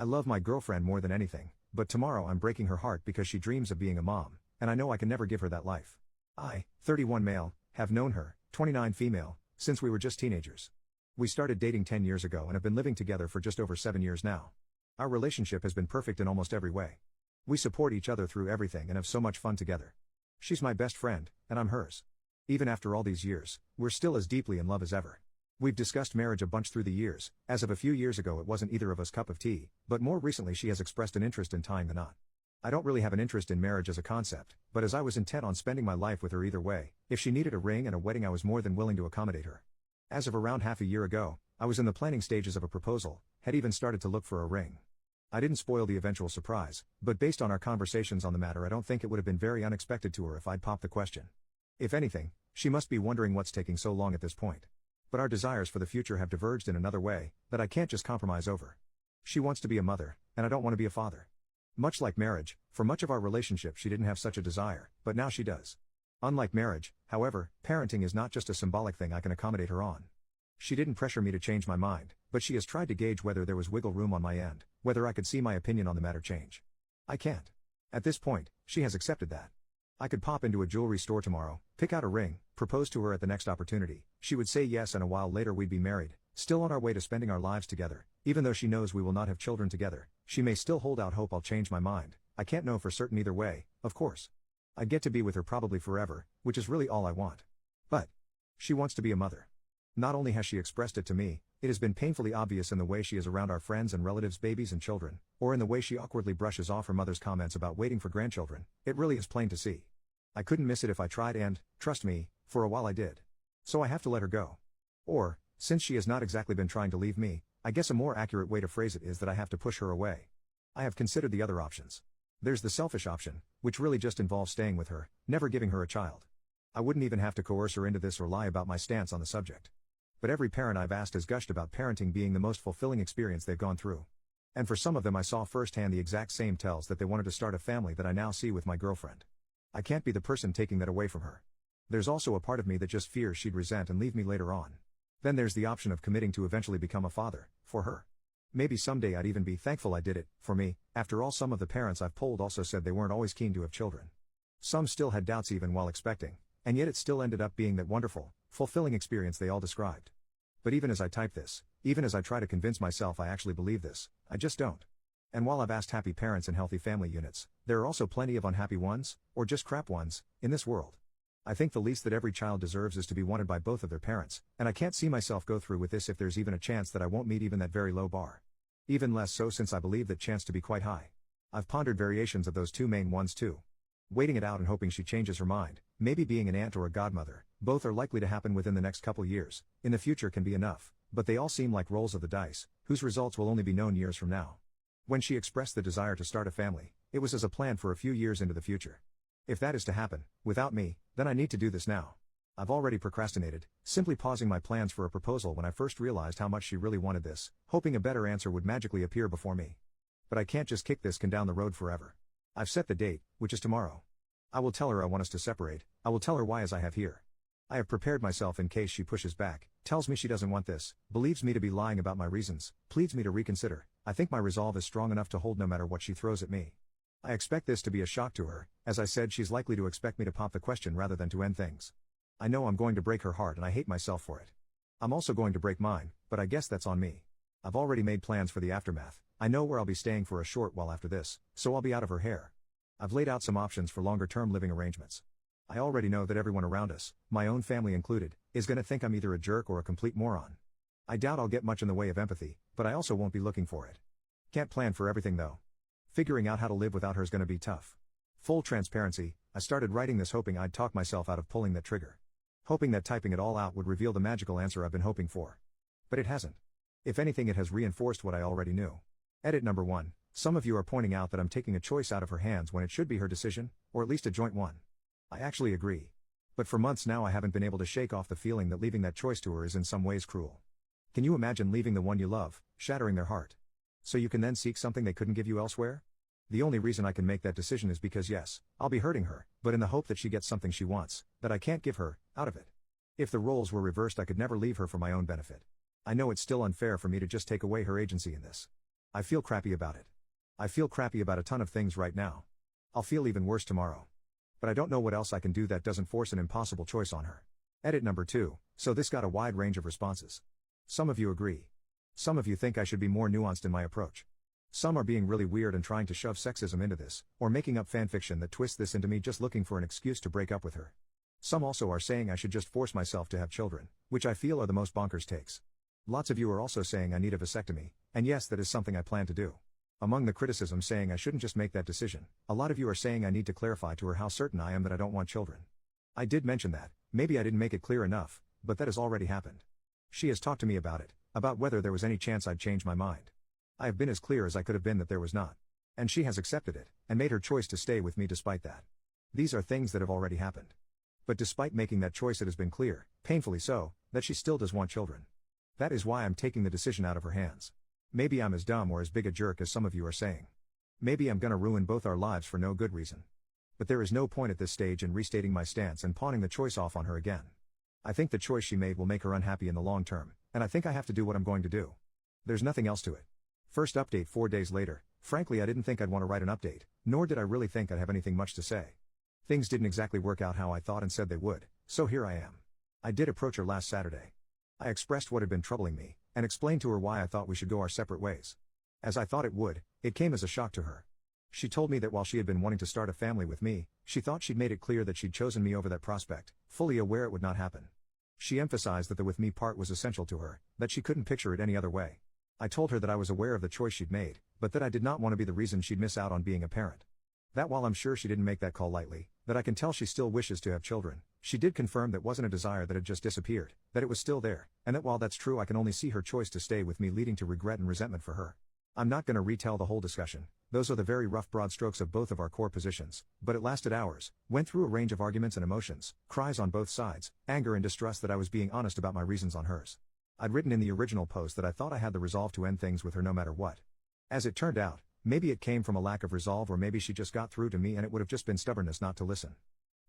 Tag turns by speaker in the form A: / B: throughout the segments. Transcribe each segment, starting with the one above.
A: I love my girlfriend more than anything, but tomorrow I'm breaking her heart because she dreams of being a mom, and I know I can never give her that life. I, 31 male, have known her, 29 female, since we were just teenagers. We started dating 10 years ago and have been living together for just over 7 years now. Our relationship has been perfect in almost every way. We support each other through everything and have so much fun together. She's my best friend, and I'm hers. Even after all these years, we're still as deeply in love as ever. We've discussed marriage a bunch through the years. As of a few years ago it wasn't either of us cup of tea, but more recently she has expressed an interest in tying the knot. I don't really have an interest in marriage as a concept, but as I was intent on spending my life with her either way, if she needed a ring and a wedding I was more than willing to accommodate her. As of around half a year ago, I was in the planning stages of a proposal, had even started to look for a ring. I didn't spoil the eventual surprise, but based on our conversations on the matter I don't think it would have been very unexpected to her if I'd popped the question. If anything, she must be wondering what's taking so long at this point. But our desires for the future have diverged in another way, that I can't just compromise over. She wants to be a mother, and I don't want to be a father. Much like marriage, for much of our relationship she didn't have such a desire, but now she does. Unlike marriage, however, parenting is not just a symbolic thing I can accommodate her on. She didn't pressure me to change my mind, but she has tried to gauge whether there was wiggle room on my end, whether I could see my opinion on the matter change. I can't. At this point, she has accepted that. I could pop into a jewelry store tomorrow, pick out a ring, propose to her at the next opportunity, she would say yes and a while later we'd be married, still on our way to spending our lives together. Even though she knows we will not have children together, she may still hold out hope I'll change my mind. I can't know for certain either way, of course. I'd get to be with her probably forever, which is really all I want. But she wants to be a mother. Not only has she expressed it to me, it has been painfully obvious in the way she is around our friends and relatives' babies and children, or in the way she awkwardly brushes off her mother's comments about waiting for grandchildren. It really is plain to see. I couldn't miss it if I tried and, trust me, for a while I did. So I have to let her go. Or, since she has not exactly been trying to leave me, I guess a more accurate way to phrase it is that I have to push her away. I have considered the other options. There's the selfish option, which really just involves staying with her, never giving her a child. I wouldn't even have to coerce her into this or lie about my stance on the subject. But every parent I've asked has gushed about parenting being the most fulfilling experience they've gone through. And for some of them I saw firsthand the exact same tells that they wanted to start a family that I now see with my girlfriend. I can't be the person taking that away from her. There's also a part of me that just fears she'd resent and leave me later on. Then there's the option of committing to eventually become a father, for her. Maybe someday I'd even be thankful I did it, for me. After all, some of the parents I've polled also said they weren't always keen to have children. Some still had doubts even while expecting, and yet it still ended up being that wonderful, fulfilling experience they all described. But even as I type this, even as I try to convince myself I actually believe this, I just don't. And while I've asked happy parents and healthy family units, there are also plenty of unhappy ones, or just crap ones, in this world. I think the least that every child deserves is to be wanted by both of their parents, and I can't see myself go through with this if there's even a chance that I won't meet even that very low bar. Even less so since I believe that chance to be quite high. I've pondered variations of those two main ones too. Waiting it out and hoping she changes her mind, maybe being an aunt or a godmother, both are likely to happen within the next couple years, in the future can be enough, but they all seem like rolls of the dice, whose results will only be known years from now. When she expressed the desire to start a family, it was as a plan for a few years into the future. If that is to happen, without me, then I need to do this now. I've already procrastinated, simply pausing my plans for a proposal when I first realized how much she really wanted this, hoping a better answer would magically appear before me. But I can't just kick this can down the road forever. I've set the date, which is tomorrow. I will tell her I want us to separate, I will tell her why as I have here. I have prepared myself in case she pushes back, tells me she doesn't want this, believes me to be lying about my reasons, pleads me to reconsider. I think my resolve is strong enough to hold no matter what she throws at me. I expect this to be a shock to her. As I said, she's likely to expect me to pop the question rather than to end things. I know I'm going to break her heart and I hate myself for it. I'm also going to break mine, but I guess that's on me. I've already made plans for the aftermath. I know where I'll be staying for a short while after this, so I'll be out of her hair. I've laid out some options for longer-term living arrangements. I already know that everyone around us, my own family included, is going to think I'm either a jerk or a complete moron. I doubt I'll get much in the way of empathy, but I also won't be looking for it. Can't plan for everything though. Figuring out how to live without her is going to be tough. Full transparency, I started writing this hoping I'd talk myself out of pulling that trigger. Hoping that typing it all out would reveal the magical answer I've been hoping for. But it hasn't. If anything, it has reinforced what I already knew. Edit number 1. Some of you are pointing out that I'm taking a choice out of her hands when it should be her decision, or at least a joint one. I actually agree. But for months now I haven't been able to shake off the feeling that leaving that choice to her is in some ways cruel. Can you imagine leaving the one you love, shattering their heart? So you can then seek something they couldn't give you elsewhere? The only reason I can make that decision is because yes, I'll be hurting her, but in the hope that she gets something she wants, that I can't give her, out of it. If the roles were reversed I could never leave her for my own benefit. I know it's still unfair for me to just take away her agency in this. I feel crappy about it. I feel crappy about a ton of things right now. I'll feel even worse tomorrow. But I don't know what else I can do that doesn't force an impossible choice on her. Edit number 2, so this got a wide range of responses. Some of you agree. Some of you think I should be more nuanced in my approach. Some are being really weird and trying to shove sexism into this, or making up fanfiction that twists this into me just looking for an excuse to break up with her. Some also are saying I should just force myself to have children, which I feel are the most bonkers takes. Lots of you are also saying I need a vasectomy, and yes, that is something I plan to do. Among the criticism saying I shouldn't just make that decision, a lot of you are saying I need to clarify to her how certain I am that I don't want children. I did mention that, maybe I didn't make it clear enough, but that has already happened. She has talked to me about it, about whether there was any chance I'd change my mind. I have been as clear as I could have been that there was not. And she has accepted it, and made her choice to stay with me despite that. These are things that have already happened. But despite making that choice, it has been clear, painfully so, that she still does want children. That is why I'm taking the decision out of her hands. Maybe I'm as dumb or as big a jerk as some of you are saying. Maybe I'm gonna ruin both our lives for no good reason. But there is no point at this stage in restating my stance and pawning the choice off on her again. I think the choice she made will make her unhappy in the long term, and I think I have to do what I'm going to do. There's nothing else to it. First update 4 days later. Frankly, I didn't think I'd want to write an update, nor did I really think I'd have anything much to say. Things didn't exactly work out how I thought and said they would, so here I am. I did approach her last Saturday. I expressed what had been troubling me, and explained to her why I thought we should go our separate ways. As I thought it would, it came as a shock to her. She told me that while she had been wanting to start a family with me, she thought she'd made it clear that she'd chosen me over that prospect, fully aware it would not happen. She emphasized that the with me part was essential to her, that she couldn't picture it any other way. I told her that I was aware of the choice she'd made, but that I did not want to be the reason she'd miss out on being a parent. That while I'm sure she didn't make that call lightly, that I can tell she still wishes to have children, she did confirm that wasn't a desire that had just disappeared, that it was still there, and that while that's true I can only see her choice to stay with me leading to regret and resentment for her. I'm not gonna retell the whole discussion, those are the very rough broad strokes of both of our core positions, but it lasted hours, went through a range of arguments and emotions, cries on both sides, anger and distrust that I was being honest about my reasons on hers. I'd written in the original post that I thought I had the resolve to end things with her no matter what. As it turned out, maybe it came from a lack of resolve or maybe she just got through to me and it would have just been stubbornness not to listen.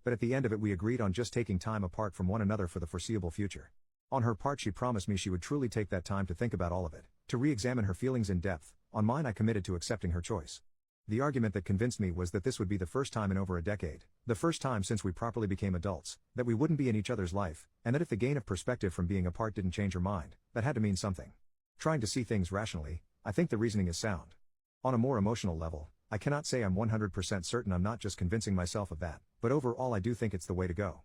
A: But at the end of it we agreed on just taking time apart from one another for the foreseeable future. On her part she promised me she would truly take that time to think about all of it, to re-examine her feelings in depth. On mine I committed to accepting her choice. The argument that convinced me was that this would be the first time in over a decade, the first time since we properly became adults, that we wouldn't be in each other's life, and that if the gain of perspective from being apart didn't change her mind, that had to mean something. Trying to see things rationally, I think the reasoning is sound. On a more emotional level, I cannot say I'm 100% certain I'm not just convincing myself of that, but overall I do think it's the way to go.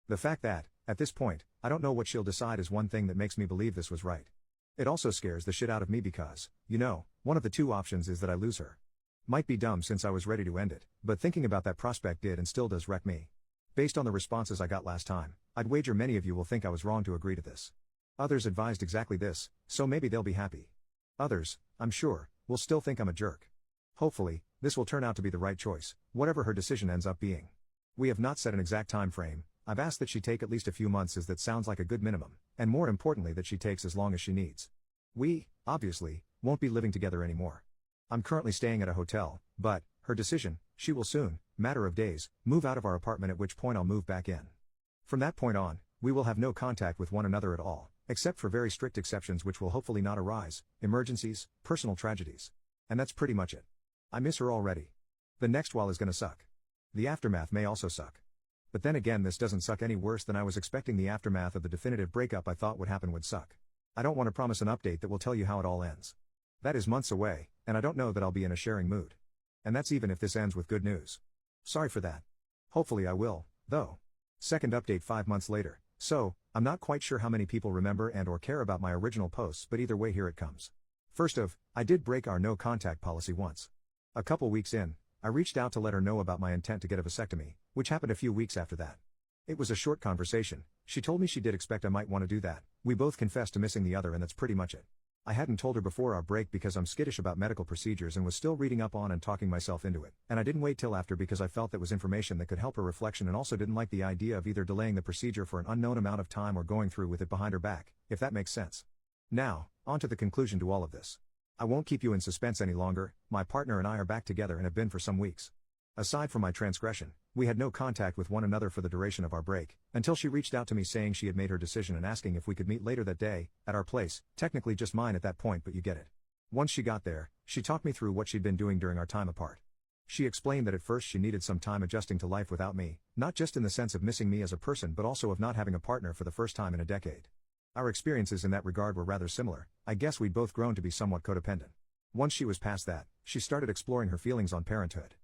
A: The fact that, at this point, I don't know what she'll decide is one thing that makes me believe this was right. It also scares the shit out of me because, one of the two options is that I lose her. Might be dumb since I was ready to end it, but thinking about that prospect did and still does wreck me. Based on the responses I got last time, I'd wager many of you will think I was wrong to agree to this. Others advised exactly this, so maybe they'll be happy. Others, I'm sure, will still think I'm a jerk. Hopefully, this will turn out to be the right choice, whatever her decision ends up being. We have not set an exact time frame. I've asked that she take at least a few months as that sounds like a good minimum, and more importantly that she takes as long as she needs. We, obviously, won't be living together anymore. I'm currently staying at a hotel, but, her decision, she will soon, matter of days, move out of our apartment at which point I'll move back in. From that point on, we will have no contact with one another at all, except for very strict exceptions which will hopefully not arise, emergencies, personal tragedies. And that's pretty much it. I miss her already. The next while is gonna suck. The aftermath may also suck. But then again this doesn't suck any worse than I was expecting the aftermath of the definitive breakup I thought would happen would suck. I don't want to promise an update that will tell you how it all ends. That is months away, and I don't know that I'll be in a sharing mood. And that's even if this ends with good news. Sorry for that. Hopefully I will, though. Second update 5 months later. So, I'm not quite sure how many people remember and or care about my original posts, but either way here it comes. First of, I did break our no contact policy once. A couple weeks in, I reached out to let her know about my intent to get a vasectomy, which happened a few weeks after that. It was a short conversation. She told me she did expect I might want to do that. We both confessed to missing the other and that's pretty much it. I hadn't told her before our break because I'm skittish about medical procedures and was still reading up on and talking myself into it, and I didn't wait till after because I felt that was information that could help her reflection and also didn't like the idea of either delaying the procedure for an unknown amount of time or going through with it behind her back, if that makes sense. Now, on to the conclusion to all of this. I won't keep you in suspense any longer. My partner and I are back together and have been for some weeks. Aside from my transgression, we had no contact with one another for the duration of our break, until she reached out to me saying she had made her decision and asking if we could meet later that day, at our place, technically just mine at that point but you get it. Once she got there, she talked me through what she'd been doing during our time apart. She explained that at first she needed some time adjusting to life without me, not just in the sense of missing me as a person but also of not having a partner for the first time in a decade. Our experiences in that regard were rather similar. I guess we'd both grown to be somewhat codependent. Once she was past that, she started exploring her feelings on parenthood.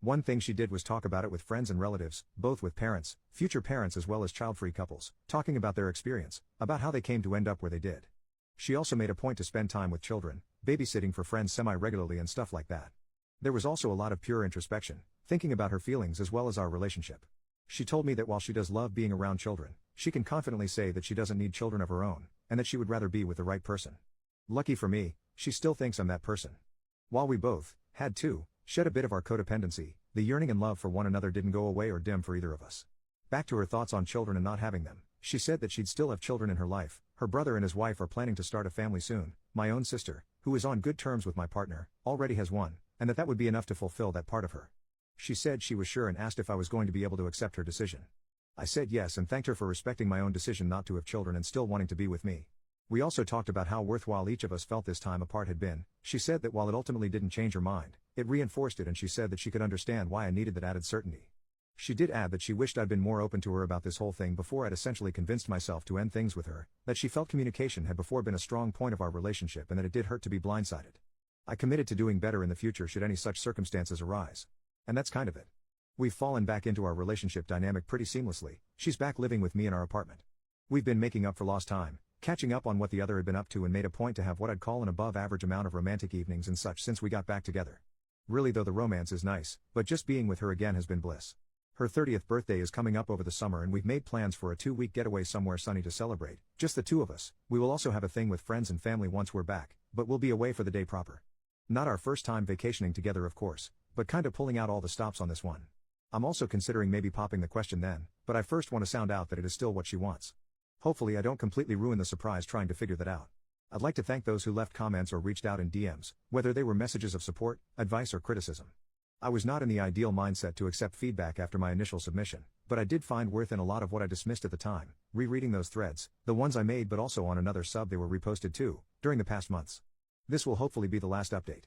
A: One thing she did was talk about it with friends and relatives, both with parents, future parents as well as child-free couples, talking about their experience, about how they came to end up where they did. She also made a point to spend time with children, babysitting for friends semi-regularly and stuff like that. There was also a lot of pure introspection, thinking about her feelings as well as our relationship. She told me that while she does love being around children, she can confidently say that she doesn't need children of her own, and that she would rather be with the right person. Lucky for me, she still thinks I'm that person. While we both had to shed a bit of our codependency, the yearning and love for one another didn't go away or dim for either of us. Back to her thoughts on children and not having them, she said that she'd still have children in her life. Her brother and his wife are planning to start a family soon. My own sister, who is on good terms with my partner, already has one, and that would be enough to fulfill that part of her. She said she was sure and asked if I was going to be able to accept her decision. I said yes and thanked her for respecting my own decision not to have children and still wanting to be with me. We also talked about how worthwhile each of us felt this time apart had been. She said that while it ultimately didn't change her mind, it reinforced it, and she said that she could understand why I needed that added certainty. She did add that she wished I'd been more open to her about this whole thing before I'd essentially convinced myself to end things with her, that she felt communication had before been a strong point of our relationship and that it did hurt to be blindsided. I committed to doing better in the future should any such circumstances arise. And that's kind of it. We've fallen back into our relationship dynamic pretty seamlessly. She's back living with me in our apartment. We've been making up for lost time, catching up on what the other had been up to, and made a point to have what I'd call an above average amount of romantic evenings and such since we got back together. Really though, the romance is nice, but just being with her again has been bliss. Her 30th birthday is coming up over the summer and we've made plans for a 2-week getaway somewhere sunny to celebrate, just the two of us. We will also have a thing with friends and family once we're back, but we'll be away for the day proper. Not our first time vacationing together of course, but kinda pulling out all the stops on this one. I'm also considering maybe popping the question then, but I first want to sound out that it is still what she wants. Hopefully I don't completely ruin the surprise trying to figure that out. I'd like to thank those who left comments or reached out in DMs, whether they were messages of support, advice or criticism. I was not in the ideal mindset to accept feedback after my initial submission, but I did find worth in a lot of what I dismissed at the time, rereading those threads, the ones I made but also on another sub they were reposted too, during the past months. This will hopefully be the last update.